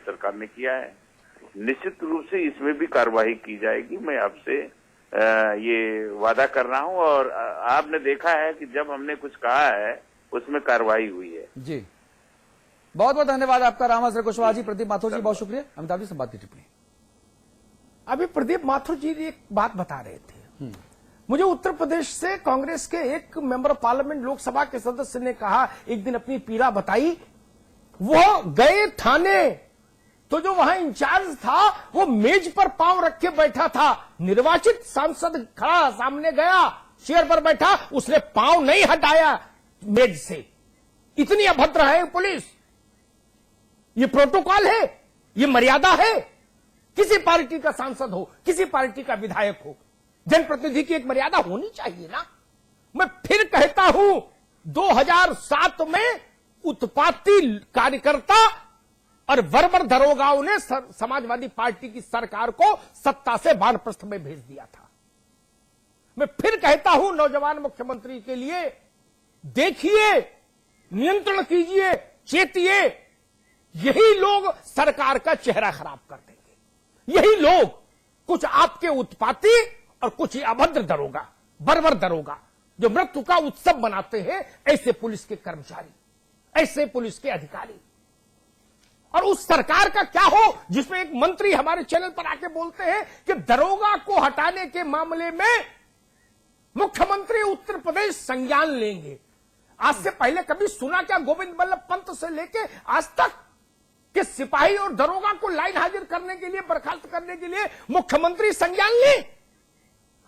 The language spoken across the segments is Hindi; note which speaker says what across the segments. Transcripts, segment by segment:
Speaker 1: सरकार ने किया है। निश्चित रूप से इसमें भी कार्रवाई की जाएगी, मैं आपसे ये वादा कर रहा हूं। और आपने देखा है कि जब हमने कुछ कहा है उसमें कार्रवाई हुई है।
Speaker 2: जी, बहुत बहुत धन्यवाद आपका रामहंस कुशवाहा जी। प्रदीप माथुर जी बहुत शुक्रिया। अमिताभ जी, संवाद की टिप्पणी।
Speaker 3: अभी प्रदीप माथुर जी एक बात बता रहे थे, मुझे उत्तर प्रदेश से कांग्रेस के एक मेंबर ऑफ पार्लियामेंट लोकसभा के सदस्य ने कहा, एक दिन अपनी पीड़ा बताई, वो गए थाने तो जो वहां इंचार्ज था वो मेज पर पांव रख के बैठा था। निर्वाचित सांसद खड़ा सामने गया, चेयर पर बैठा, उसने पांव नहीं हटाया मेज से। इतनी अभद्र है पुलिस। ये प्रोटोकॉल है, ये मर्यादा है। किसी पार्टी का सांसद हो, किसी पार्टी का विधायक हो, जनप्रतिनिधि की एक मर्यादा होनी चाहिए ना। मैं फिर कहता हूं, 2007 में उत्पाती कार्यकर्ता और बर्बर दरोगाओं ने समाजवादी पार्टी की सरकार को सत्ता से वानप्रस्थ में भेज दिया था। मैं फिर कहता हूं नौजवान मुख्यमंत्री के लिए, देखिए, नियंत्रण कीजिए, चेतिए। यही लोग सरकार का चेहरा खराब कर देंगे। यही लोग, कुछ आपके उत्पाती और कुछ अभद्र दरोगा, बर्बर दरोगा, जो मृत्यु का उत्सव मनाते हैं, ऐसे पुलिस के कर्मचारी, ऐसे पुलिस के अधिकारी। और उस सरकार का क्या हो जिसमें एक मंत्री हमारे चैनल पर आके बोलते हैं कि दरोगा को हटाने के मामले में मुख्यमंत्री उत्तर प्रदेश संज्ञान लेंगे। आज से पहले कभी सुना क्या गोविंद बल्लभ पंत से लेके आज तक कि सिपाही और दरोगा को लाइन हाजिर करने के लिए, बर्खास्त करने के लिए मुख्यमंत्री संज्ञान ले?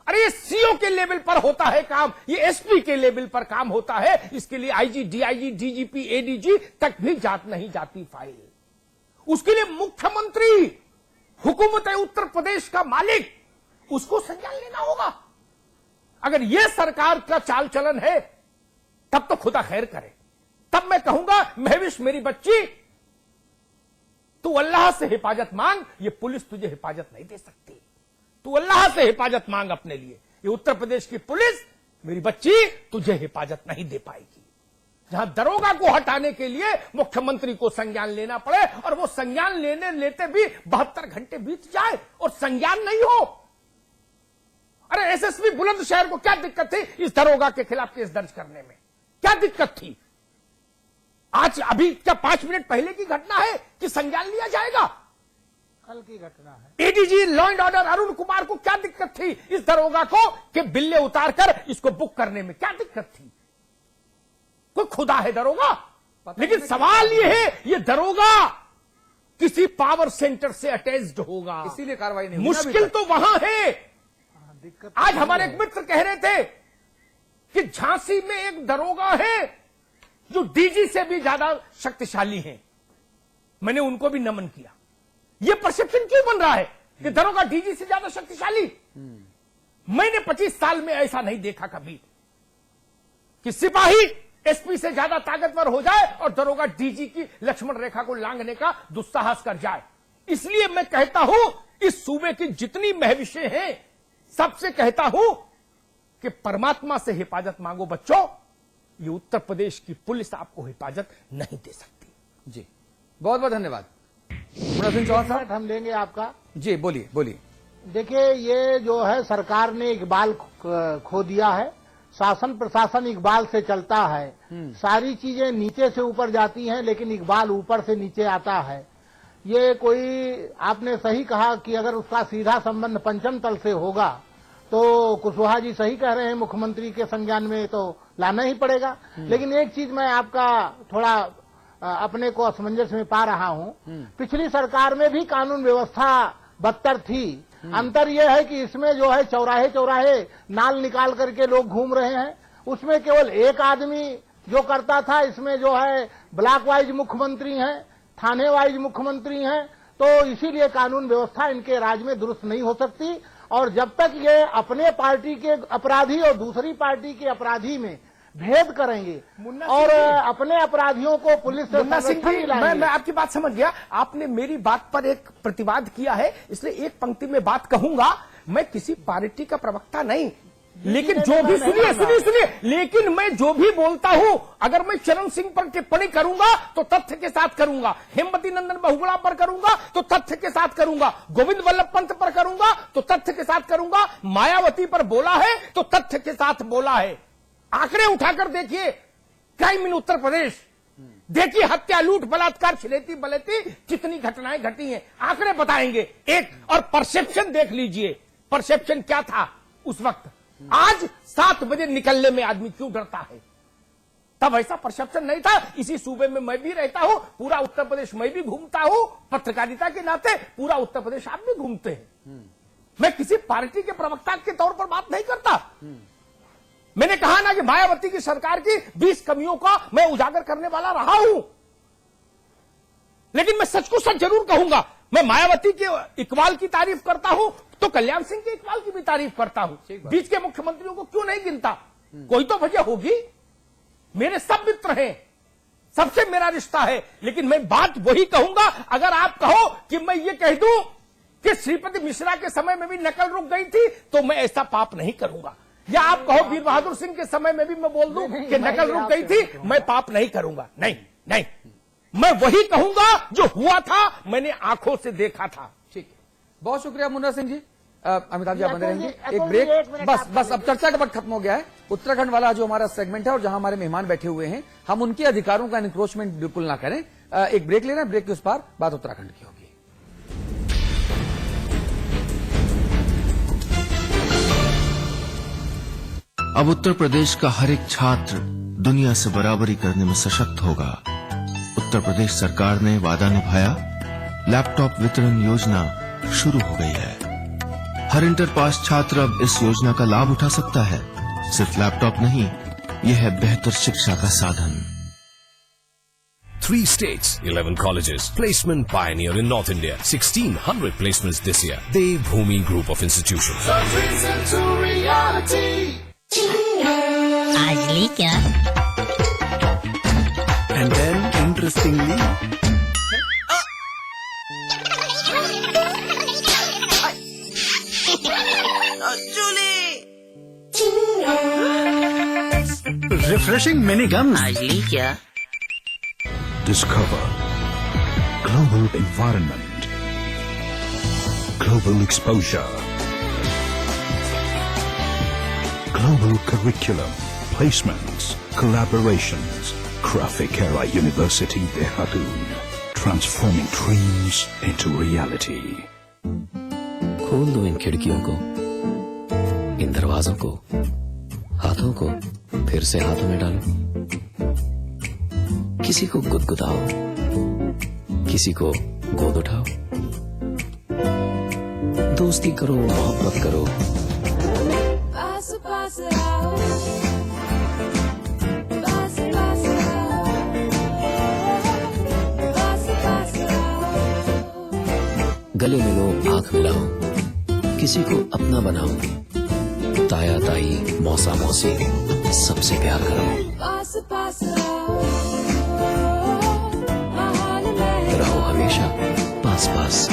Speaker 3: अरे ये सीओ के लेवल पर होता है काम, ये एसपी के लेवल पर काम होता है। इसके लिए आईजी, डीआईजी, डीजीपी, एडीजी तक भी नहीं जाती फाइल। उसके लिए मुख्यमंत्री, हुकूमत उत्तर प्रदेश का मालिक, उसको संज्ञान लेना होगा। अगर यह सरकार का चाल चलन है तब तो खुदा खैर करे। तब मैं कहूंगा, महविश मेरी बच्ची, तू अल्लाह से हिफाजत मांग, ये पुलिस तुझे हिफाजत नहीं दे सकती। तू अल्लाह से हिफाजत मांग अपने लिए। ये उत्तर प्रदेश की पुलिस, मेरी बच्ची, तुझे हिफाजत नहीं दे पाएगी। जहां दरोगा को हटाने के लिए मुख्यमंत्री को संज्ञान लेना पड़े और वो संज्ञान लेते भी 72 घंटे बीत जाए और संज्ञान नहीं हो। अरे एसएसपी बुलंदशहर को क्या दिक्कत थी इस दरोगा के खिलाफ केस दर्ज करने में? क्या दिक्कत थी? आज अभी क्या 5 मिनट पहले की घटना है कि संज्ञान लिया जाएगा?
Speaker 4: कल की घटना है।
Speaker 3: ADG law and order Arun Kumar को क्या दिक्कत थी इस दरोगा को कि बिल्ले उतारकर इसको बुक करने में? क्या दिक्कत थी? कोई खुदा है दरोगा? लेकिन सवाल ये है, ये दरोगा किसी पावर सेंटर से अटैच्ड होगा,
Speaker 2: इसीलिए कार्रवाई नहीं।
Speaker 3: मुश्किल तो वहां है। आज हमारे एक मित्र कह रहे थे कि झांसी में एक दरोगा है जो डीजी से भी ज्यादा शक्तिशाली है। मैंने उनको भी नमन किया। यह परसेप्शन क्यों बन रहा है कि दरोगा डीजी से ज्यादा शक्तिशाली? मैंने 25 साल में ऐसा नहीं देखा कभी कि सिपाही एसपी से ज्यादा ताकतवर हो जाए और दरोगा डीजी की लक्ष्मण रेखा को लांघने का दुस्साहस कर जाए। इसलिए मैं कहता हूं, इस सूबे की जितनी महविशें हैं, सबसे कहता हूं कि परमात्मा से हिफाजत मांगो बच्चों। ये उत्तर प्रदेश की पुलिस आपको हिफाजत नहीं दे सकती।
Speaker 2: जी, बहुत बहुत धन्यवाद। सिंह चौहान साहब,
Speaker 4: हम लेंगे आपका।
Speaker 2: जी, बोलिए बोलिए।
Speaker 4: देखिए, ये जो है सरकार ने इकबाल खो दिया है। शासन प्रशासन इकबाल से चलता है। सारी चीजें नीचे से ऊपर जाती हैं, लेकिन इकबाल ऊपर से नीचे आता है। ये कोई, आपने सही कहा कि अगर उसका सीधा संबंध पंचम तल से होगा तो कुशवाहा जी सही कह रहे हैं, मुख्यमंत्री के संज्ञान में तो लाना ही पड़ेगा। लेकिन एक चीज मैं आपका थोड़ा अपने को असमंजस में पा रहा हूं। पिछली सरकार में भी कानून व्यवस्था बदतर थी। अंतर यह है कि इसमें जो है चौराहे चौराहे नाल निकाल करके लोग घूम रहे हैं। उसमें केवल एक आदमी जो करता था, इसमें जो है ब्लॉक वाइज मुख्यमंत्री हैं, थाने वाइज मुख्यमंत्री हैं। तो इसीलिए कानून व्यवस्था इनके राज्य में दुरुस्त नहीं हो सकती। और जब तक ये अपने पार्टी के अपराधी और दूसरी पार्टी के अपराधी में भेद करेंगे और अपने अपराधियों को पुलिस से
Speaker 3: मैं आपकी बात समझ गया। आपने मेरी बात पर एक प्रतिवाद किया है, इसलिए एक पंक्ति में बात कहूंगा। मैं किसी पार्टी का प्रवक्ता नहीं, लेकिन जो भी सुनिए, लेकिन मैं जो भी बोलता हूं, अगर मैं चरण सिंह पर टिप्पणी करूंगा तो तथ्य के साथ करूंगा, हेमवती नंदन बहुगुणा पर करूंगा तो तथ्य के साथ करूंगा, गोविंद वल्लभ पंत पर करूंगा तो तथ्य के साथ करूंगा, मायावती पर बोला है तो तथ्य के साथ बोला है। आंकड़े उठाकर देखिए, क्राइम इन उत्तर प्रदेश, देखिए हत्या, लूट, बलात्कार, छिलेती बलेती कितनी घटनाएं घटी हैं, आंकड़े बताएंगे। एक और परसेप्शन देख लीजिए, परसेप्शन क्या था उस वक्त, आज 7 बजे निकलने में आदमी क्यों डरता है? तब ऐसा परसेप्शन नहीं था। इसी सूबे में मैं भी रहता हूं, पूरा उत्तर प्रदेश मैं भी घूमता हूं, पत्रकारिता के नाते पूरा उत्तर प्रदेश आप भी घूमते हैं। मैं किसी पार्टी के प्रवक्ता के तौर पर बात नहीं करता। मैंने कहा ना कि मायावती की सरकार की 20 कमियों का मैं उजागर करने वाला रहा हूं, लेकिन मैं सच को सच जरूर कहूंगा। मैं मायावती के इकबाल की तारीफ करता हूं तो कल्याण सिंह के इकबाल की भी तारीफ करता हूं। बीच के मुख्यमंत्रियों को क्यों नहीं गिनता? कोई तो वजह होगी। मेरे सब मित्र हैं, सबसे मेरा रिश्ता है, लेकिन मैं बात वही कहूंगा। अगर आप कहो कि मैं ये कह दूं कि श्रीपति मिश्रा के समय में भी नकल रुक गई थी तो मैं ऐसा पाप नहीं करूंगा, या आप कहो वीर बहादुर सिंह के समय में भी मैं बोल दूं कि नकल रुक गई थी, मैं पाप नहीं करूंगा। नहीं, मैं वही कहूंगा जो हुआ था, मैंने आंखों से देखा था।
Speaker 2: ठीक है, बहुत शुक्रिया मुन्ना सिंह जी। अमिताभ जी आप बने रहेंगे, एक ब्रेक। बस अब चर्चा का वक्त खत्म हो गया है। उत्तराखंड वाला जो हमारा सेगमेंट है और जहां हमारे मेहमान बैठे हुए हैं, हम उनके अधिकारों का इंक्रोचमेंट बिल्कुल ना करें। एक ब्रेक ले रहे हैं, ब्रेक के उस पार बात उत्तराखंड की होगी।
Speaker 5: अब उत्तर प्रदेश का हर एक छात्र दुनिया से बराबरी करने में सशक्त होगा। उत्तर प्रदेश सरकार ने वादा निभाया, लैपटॉप वितरण योजना शुरू हो गई है। हर इंटर पास छात्र अब इस योजना का लाभ उठा सकता है। सिर्फ लैपटॉप नहीं, यह है बेहतर शिक्षा का साधन।
Speaker 6: 3 states, 11 colleges. Placement pioneer in North India. 1,600 placements this year. Devbhoomi Group of Institutions.
Speaker 7: आज ली क्या?
Speaker 6: And then, interestingly,
Speaker 8: refreshing mini gums.
Speaker 7: आज ली क्या?
Speaker 8: Discover global environment, global exposure, global curriculum, placements, collaborations. Graphic Era University, Dehradun, transforming dreams into reality.
Speaker 6: खोल दो इन खिड़कियों को, इन दरवाजों को, हाथों को फिर से हाथों में डालो। किसी को गुदगुदाओ, किसी को गोद उठाओ, दोस्ती करो, मोहब्बत करो।
Speaker 9: पास पास आओ, पास पास आओ, पास पास आओ।
Speaker 6: गले मिलो, आंख मिलाओ, किसी को अपना बनाओ, ताया ताई, मौसा मौसी, सबसे प्यार करो।
Speaker 9: पास पास आओ,
Speaker 6: रहो हमेशा पास पास।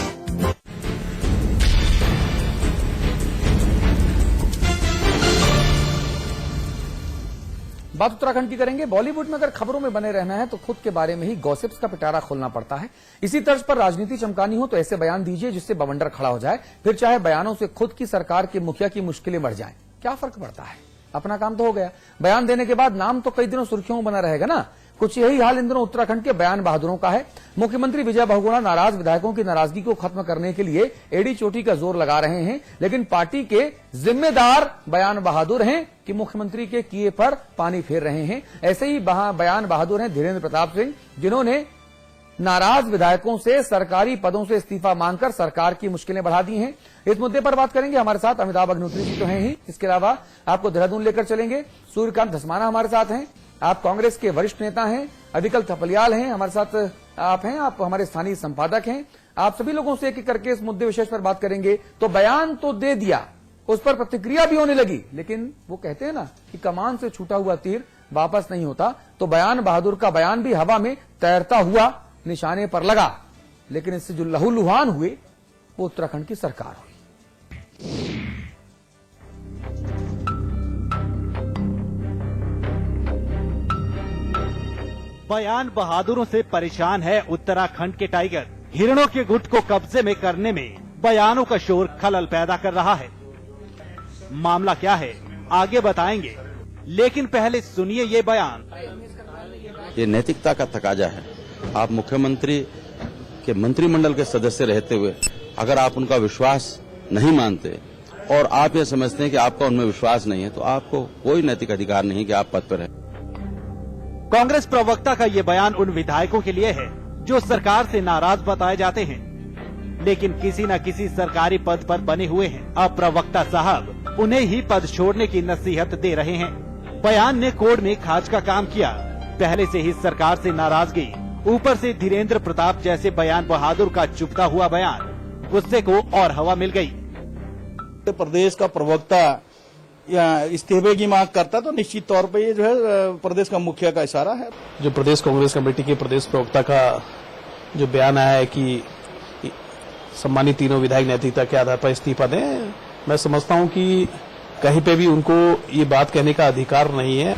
Speaker 2: बात उत्तराखंड की करेंगे। बॉलीवुड में अगर खबरों में बने रहना है तो खुद के बारे में ही गॉसिप्स का पिटारा खोलना पड़ता है। इसी तर्ज पर राजनीति चमकानी हो तो ऐसे बयान दीजिए जिससे बवंडर खड़ा हो जाए, फिर चाहे बयानों से खुद की सरकार के मुखिया की मुश्किलें बढ़ जाएं। क्या फर्क पड़ता है, अपना काम तो हो गया। बयान देने के बाद नाम तो कई दिनों सुर्खियों में बना रहेगा ना। कुछ यही हाल इन दिनों उत्तराखंड के बयान बहादुरों का है। मुख्यमंत्री विजय बहुगुणा नाराज विधायकों की नाराजगी को खत्म करने के लिए एड़ी चोटी का जोर लगा रहे हैं, लेकिन पार्टी के जिम्मेदार बयान बहादुर हैं कि मुख्यमंत्री के किए पर पानी फेर रहे हैं। ऐसे ही बयान बहादुर हैं धीरेन्द्र प्रताप सिंह, जिन्होंने नाराज विधायकों से सरकारी पदों से इस्तीफा मांगकर सरकार की मुश्किलें बढ़ा दी हैं। इस मुद्दे पर बात करेंगे। हमारे साथ अमिताभ अग्निहोत्री जी तो हैं ही, इसके अलावा आपको देहरादून लेकर चलेंगे। सूर्यकांत धस्माना हमारे साथ हैं, आप कांग्रेस के वरिष्ठ नेता हैं। अविकल थपलियाल हैं हमारे साथ, आप हैं, आप हमारे स्थानीय संपादक हैं। आप सभी लोगों से एक एक करके इस मुद्दे विशेष पर बात करेंगे। तो बयान तो दे दिया, उस पर प्रतिक्रिया भी होने लगी, लेकिन वो कहते हैं ना कि कमान से छूटा हुआ तीर वापस नहीं होता। तो बयान बहादुर का बयान भी हवा में तैरता हुआ निशाने पर लगा, लेकिन इससे जो लहूलुहान हुए वो उत्तराखंड की सरकार हुई।
Speaker 7: बयान बहादुरों से परेशान है उत्तराखंड के टाइगर। हिरणों के गुट को कब्जे में करने में बयानों का शोर खलल पैदा कर रहा है। मामला क्या है आगे बताएंगे, लेकिन पहले सुनिए ये बयान।
Speaker 10: ये नैतिकता का तकाजा है। आप मुख्यमंत्री के मंत्रिमंडल के सदस्य रहते हुए अगर आप उनका विश्वास नहीं मानते और आप ये समझते हैं कि आपका उनमें विश्वास नहीं है, तो आपको कोई नैतिक अधिकार नहीं कि आप पद पर रहें।
Speaker 7: कांग्रेस प्रवक्ता का ये बयान उन विधायकों के लिए है जो सरकार से नाराज बताए जाते हैं, लेकिन किसी न किसी सरकारी पद पर बने हुए हैं। अब प्रवक्ता साहब उन्हें ही पद छोड़ने की नसीहत दे रहे हैं। बयान ने कोर्ट में खाज का काम किया। पहले से ही सरकार से नाराजगी, ऊपर से धीरेन्द्र प्रताप जैसे बयान बहादुर का चुभता हुआ बयान, गुस्से को और हवा मिल गई।
Speaker 11: प्रदेश का प्रवक्ता या इस्तीफे की मांग करता तो निश्चित तौर पे ये जो है प्रदेश का मुखिया का इशारा है।
Speaker 12: जो प्रदेश कांग्रेस कमेटी के प्रदेश प्रवक्ता का जो बयान आया है कि सम्मानित तीनों विधायक नैतिकता के आधार पर इस्तीफा दें, मैं समझता हूं कि कहीं पे भी उनको ये बात कहने का अधिकार नहीं है।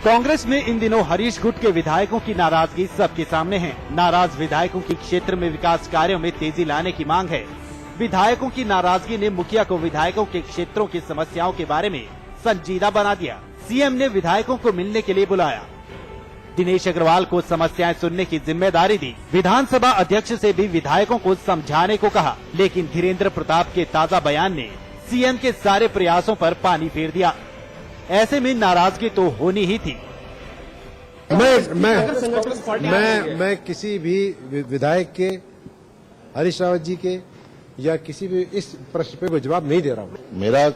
Speaker 7: कांग्रेस में इन दिनों हरीश गुट के विधायकों की नाराजगी सबके सामने है। नाराज विधायकों की क्षेत्र में विकास कार्यों में तेजी लाने की मांग है। विधायकों की नाराजगी ने मुखिया को विधायकों के क्षेत्रों की समस्याओं के बारे में संजीदा बना दिया। सीएम ने विधायकों को मिलने के लिए बुलाया। दिनेश अग्रवाल को समस्याएं सुनने की जिम्मेदारी दी। विधानसभा अध्यक्ष से भी विधायकों को समझाने को कहा, लेकिन धीरेन्द्र प्रताप के ताजा बयान ने सीएम के सारे प्रयासों पर पानी फेर दिया। ऐसे में नाराजगी तो होनी ही थी।
Speaker 13: मैं किसी भी विधायक के, हरीश रावत जी के या किसी भी इस प्रश्न पे कोई जवाब नहीं दे रहा हूँ।
Speaker 14: मेरा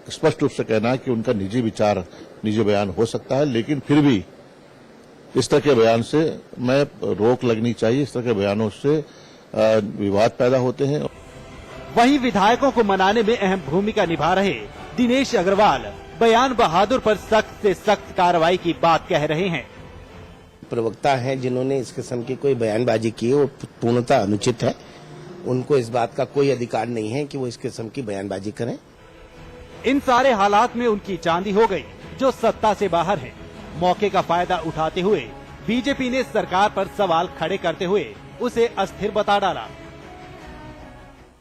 Speaker 14: स्पष्ट रूप से कहना है कि उनका निजी विचार, निजी बयान हो सकता है, लेकिन फिर भी इस तरह के बयान से मैं रोक लगनी चाहिए। इस तरह के बयानों से विवाद पैदा होते हैं।
Speaker 7: वहीं विधायकों को मनाने में अहम भूमिका निभा रहे दिनेश अग्रवाल बयान बहादुर पर सख्त से सख्त कार्रवाई की बात कह रहे हैं।
Speaker 15: प्रवक्ता हैं जिन्होंने इस किस्म की कोई बयानबाजी की वो पूर्णतः अनुचित है। उनको इस बात का कोई अधिकार नहीं है कि वो इस किस्म की बयानबाजी करें।
Speaker 7: इन सारे हालात में उनकी चांदी हो गई जो सत्ता से बाहर है। मौके का फायदा उठाते हुए बीजेपी ने सरकार पर सवाल खड़े करते हुए उसे अस्थिर बता डाला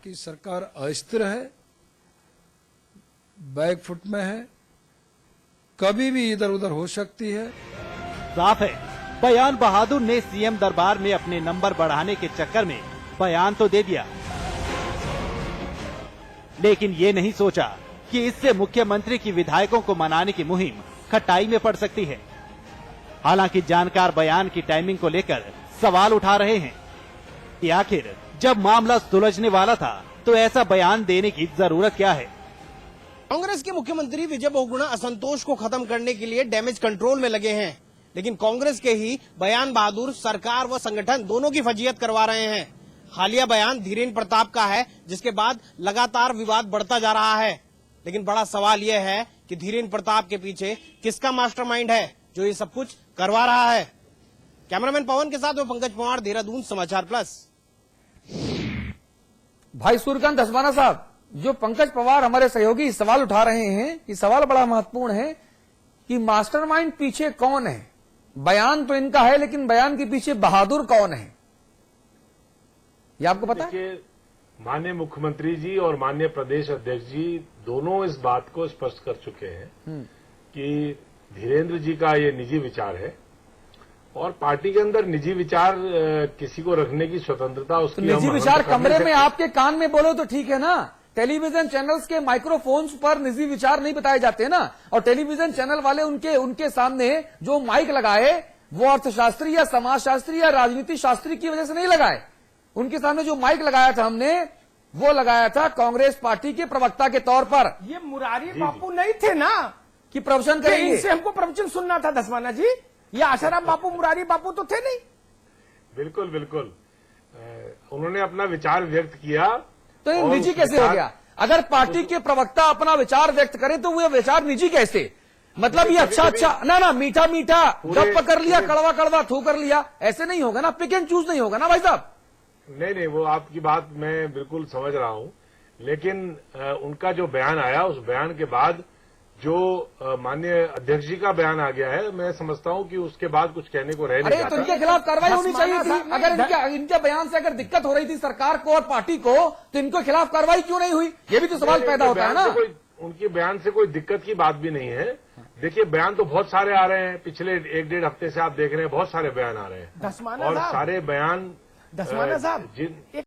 Speaker 16: कि सरकार अस्थिर है, बैकफुट में है, कभी भी इधर उधर हो सकती है।
Speaker 7: साफ है, बयान बहादुर ने सीएम दरबार में अपने नंबर बढ़ाने के चक्कर में बयान तो दे दिया, लेकिन ये नहीं सोचा कि इससे मुख्यमंत्री की विधायकों को मनाने की मुहिम खटाई में पड़ सकती है। हालांकि जानकार बयान की टाइमिंग को लेकर सवाल उठा रहे हैं कि आखिर जब मामला सुलझने वाला था तो ऐसा बयान देने की जरूरत क्या है।
Speaker 3: कांग्रेस के मुख्यमंत्री विजय बहुगुणा असंतोष को खत्म करने के लिए डैमेज कंट्रोल में लगे हैं, लेकिन कांग्रेस के ही बयान बहादुर सरकार व संगठन दोनों की फजीयत करवा रहे हैं। हालिया बयान धीरेन्द्र प्रताप का है, जिसके बाद लगातार विवाद बढ़ता जा रहा है। लेकिन बड़ा सवाल यह है कि धीरेन्द्र प्रताप के पीछे किसका मास्टरमाइंड है जो ये सब कुछ करवा रहा है। कैमरामैन पवन के साथ मैं पंकज पवार, देहरादून, समाचार प्लस।
Speaker 2: भाई सूर्यकांत धस्माना साहब, जो पंकज पवार हमारे सहयोगी सवाल उठा रहे हैं, ये सवाल बड़ा महत्वपूर्ण है कि मास्टरमाइंड पीछे कौन है। बयान तो इनका है, लेकिन बयान के पीछे बहादुर कौन है, ये आपको पता है?
Speaker 17: माननीय मुख्यमंत्री जी और माननीय प्रदेश अध्यक्ष जी दोनों इस बात को स्पष्ट कर चुके हैं कि धीरेन्द्र जी का ये निजी विचार है और पार्टी के अंदर निजी विचार किसी को रखने की स्वतंत्रता उसकी।
Speaker 2: तो निजी विचार कमरे में आपके कान में बोलो तो ठीक है ना। टेलीविजन चैनल्स के माइक्रोफोन्स पर निजी विचार नहीं बताए जाते ना, और टेलीविजन चैनल वाले उनके सामने जो माइक लगाए वो अर्थशास्त्री या समाजशास्त्री या राजनीति शास्त्री की वजह से नहीं लगाए। उनके सामने जो माइक लगाया था हमने, वो लगाया था कांग्रेस पार्टी के प्रवक्ता के तौर पर।
Speaker 3: ये मुरारी बापू नहीं थे ना
Speaker 2: कि प्रवचन करेंगे,
Speaker 3: इनसे हमको प्रवचन सुनना था धस्माना जी। ये आशाराम बापू, मुरारी बापू तो थे नहीं।
Speaker 17: बिल्कुल बिल्कुल, उन्होंने अपना विचार व्यक्त किया।
Speaker 2: तो ये निजी कैसे हो गया? अगर पार्टी के प्रवक्ता अपना विचार व्यक्त करें तो वो विचार निजी कैसे? मतलब ये अच्छा ना मीठा गप कर लिया, कड़वा थू कर लिया, ऐसे नहीं होगा ना। पिक एंड चूज नहीं होगा ना भाई साहब।
Speaker 17: नहीं, वो आपकी बात मैं बिल्कुल समझ रहा हूं, लेकिन उनका जो बयान आया उस बयान के बाद जो माननीय अध्यक्ष जी का बयान आ गया है, मैं समझता हूं कि उसके बाद कुछ कहने को रह नहीं
Speaker 2: अरे
Speaker 17: जाता।
Speaker 2: तो इनके खिलाफ कार्रवाई होनी चाहिए थी। अगर इनके बयान से अगर दिक्कत हो रही थी सरकार को और पार्टी को, तो इनके खिलाफ कार्रवाई क्यों नहीं हुई? ये भी तो सवाल पैदा होता है ना।
Speaker 17: उनके बयान से कोई दिक्कत की बात भी नहीं है। देखिए, बयान तो बहुत सारे आ रहे हैं, पिछले 1-1.5 हफ्ते से आप देख रहे हैं बहुत सारे बयान आ रहे हैं,
Speaker 3: धसमाना
Speaker 17: और
Speaker 3: साहब,
Speaker 17: सारे बयान
Speaker 3: धसमाना साहब,